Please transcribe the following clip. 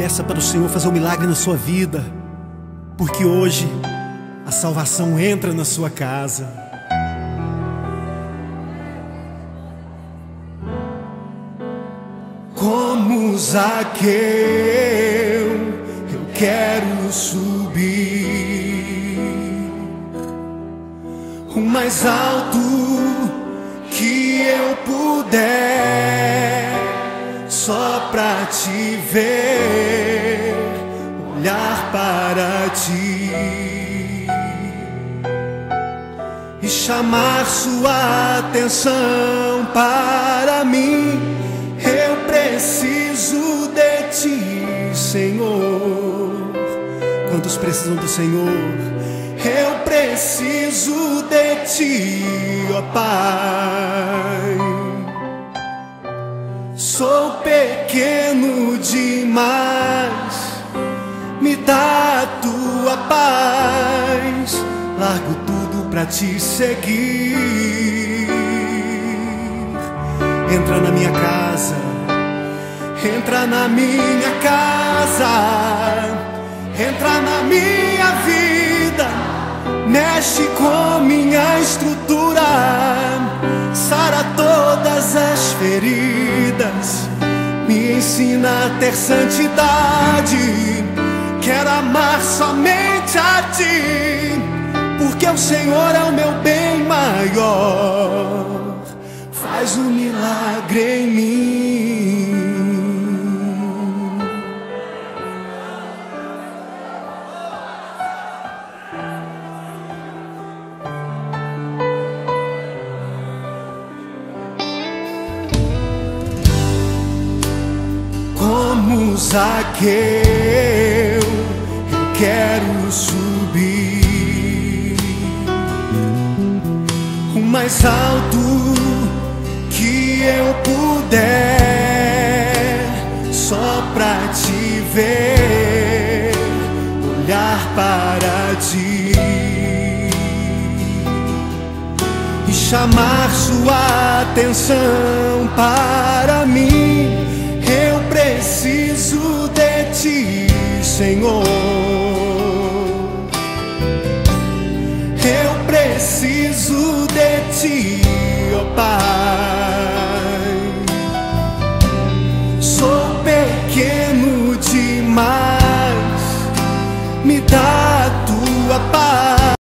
Peça para o Senhor fazer um milagre na sua vida, porque hoje a salvação entra na sua casa. Como Zaqueu, eu quero subir o mais alto que eu puder, só pra te ver, olhar para ti e chamar sua atenção para mim. Eu preciso de ti, Senhor. Quantos precisam do Senhor? Eu preciso de ti, ó Pai. Sou pequeno demais, me dá a tua paz. Largo tudo pra te seguir. Entra na minha casa, entra na minha casa, entra na minha vida, mexe com minha estrutura, sara todas as feridas, me ensina a ter santidade. Quero amar somente a ti, porque o Senhor é o meu bem maior. Faz um milagre em mim. Como Zaqueu, eu quero subir o mais alto que eu puder, só pra te ver, olhar para ti e chamar sua atenção para mim. Eu preciso de ti, Senhor. Eu preciso de ti, ó Pai.